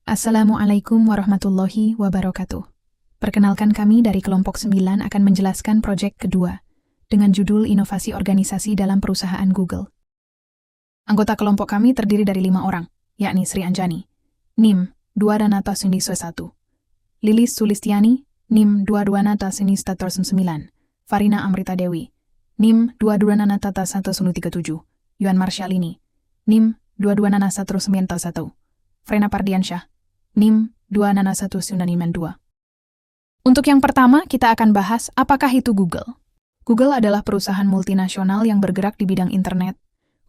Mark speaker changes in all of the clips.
Speaker 1: Assalamualaikum warahmatullahi wabarakatuh. Perkenalkan, kami dari kelompok 9 akan menjelaskan proyek kedua dengan judul Inovasi Organisasi dalam Perusahaan Google. Anggota kelompok kami terdiri dari 5 orang, yakni Sri Anjani, NIM 2 Suniswa 1, Lilis Sulistiani, NIM 22 9, Farina Amrita Dewi, NIM 22 1 Yuan Marsyalini, NIM 22 1 Frena Pardiansyah, NIM 2 Untuk yang pertama, kita akan bahas apakah itu Google. Google adalah perusahaan multinasional yang bergerak di bidang internet,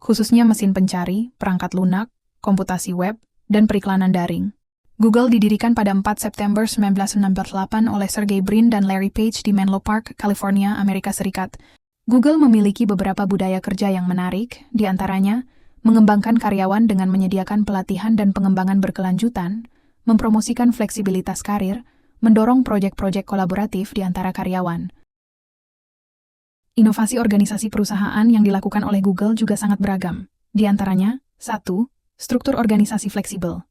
Speaker 1: khususnya mesin pencari, perangkat lunak, komputasi web, dan periklanan daring. Google didirikan pada 4 September 1968 oleh Sergey Brin dan Larry Page di Menlo Park, California, Amerika Serikat. Google memiliki beberapa budaya kerja yang menarik, di antaranya mengembangkan karyawan dengan menyediakan pelatihan dan pengembangan berkelanjutan, mempromosikan fleksibilitas karir, mendorong proyek-proyek kolaboratif di antara karyawan. Inovasi organisasi perusahaan yang dilakukan oleh Google juga sangat beragam. Di antaranya, 1. Struktur organisasi fleksibel.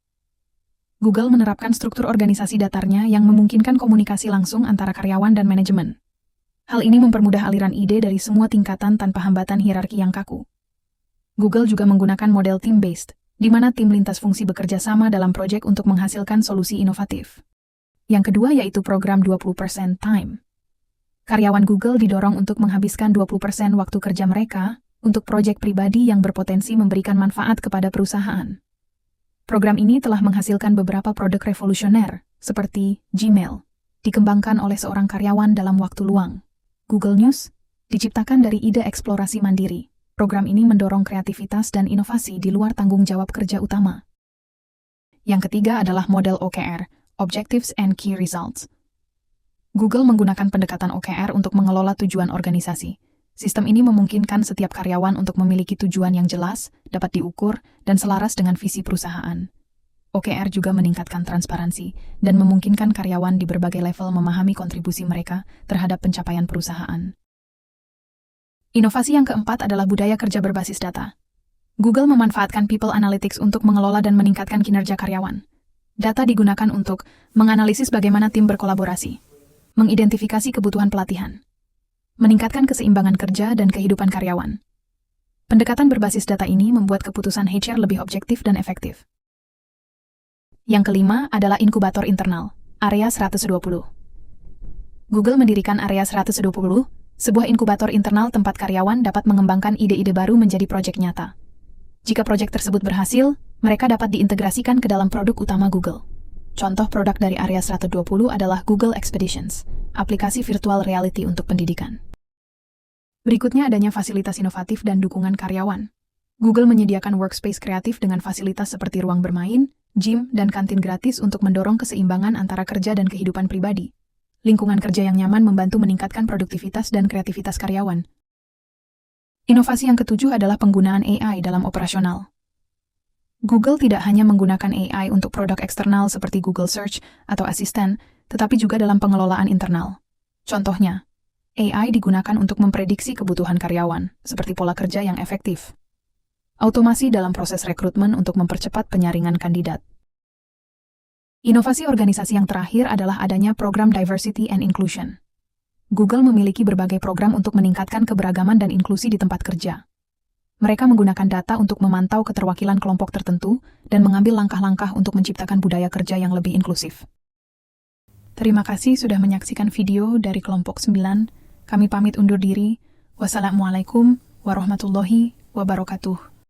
Speaker 1: Google menerapkan struktur organisasi datarnya yang memungkinkan komunikasi langsung antara karyawan dan manajemen. Hal ini mempermudah aliran ide dari semua tingkatan tanpa hambatan hierarki yang kaku. Google juga menggunakan model team-based, di mana tim lintas fungsi bekerja sama dalam proyek untuk menghasilkan solusi inovatif. Yang kedua yaitu program 20% time. Karyawan Google didorong untuk menghabiskan 20% waktu kerja mereka untuk proyek pribadi yang berpotensi memberikan manfaat kepada perusahaan. Program ini telah menghasilkan beberapa produk revolusioner, seperti Gmail, dikembangkan oleh seorang karyawan dalam waktu luang. Google News diciptakan dari ide eksplorasi mandiri. Program ini mendorong kreativitas dan inovasi di luar tanggung jawab kerja utama. Yang ketiga adalah model OKR, Objectives and Key Results. Google menggunakan pendekatan OKR untuk mengelola tujuan organisasi. Sistem ini memungkinkan setiap karyawan untuk memiliki tujuan yang jelas, dapat diukur, dan selaras dengan visi perusahaan. OKR juga meningkatkan transparansi dan memungkinkan karyawan di berbagai level memahami kontribusi mereka terhadap pencapaian perusahaan. Inovasi yang keempat adalah budaya kerja berbasis data. Google memanfaatkan People Analytics untuk mengelola dan meningkatkan kinerja karyawan. Data digunakan untuk menganalisis bagaimana tim berkolaborasi, mengidentifikasi kebutuhan pelatihan, meningkatkan keseimbangan kerja dan kehidupan karyawan. Pendekatan berbasis data ini membuat keputusan HR lebih objektif dan efektif. Yang kelima adalah inkubator internal, Area 120. Google mendirikan Area 120, sebuah inkubator internal tempat karyawan dapat mengembangkan ide-ide baru menjadi proyek nyata. Jika proyek tersebut berhasil, mereka dapat diintegrasikan ke dalam produk utama Google. Contoh produk dari Area 120 adalah Google Expeditions, aplikasi virtual reality untuk pendidikan. Berikutnya adanya fasilitas inovatif dan dukungan karyawan. Google menyediakan workspace kreatif dengan fasilitas seperti ruang bermain, gym, dan kantin gratis untuk mendorong keseimbangan antara kerja dan kehidupan pribadi. Lingkungan kerja yang nyaman membantu meningkatkan produktivitas dan kreativitas karyawan. Inovasi yang ketujuh adalah penggunaan AI dalam operasional. Google tidak hanya menggunakan AI untuk produk eksternal seperti Google Search atau asisten, tetapi juga dalam pengelolaan internal. Contohnya, AI digunakan untuk memprediksi kebutuhan karyawan, seperti pola kerja yang efektif. Automasi dalam proses rekrutmen untuk mempercepat penyaringan kandidat. Inovasi organisasi yang terakhir adalah adanya program Diversity and Inclusion. Google memiliki berbagai program untuk meningkatkan keberagaman dan inklusi di tempat kerja. Mereka menggunakan data untuk memantau keterwakilan kelompok tertentu dan mengambil langkah-langkah untuk menciptakan budaya kerja yang lebih inklusif. Terima kasih sudah menyaksikan video dari kelompok 9. Kami pamit undur diri. Wassalamualaikum warahmatullahi wabarakatuh.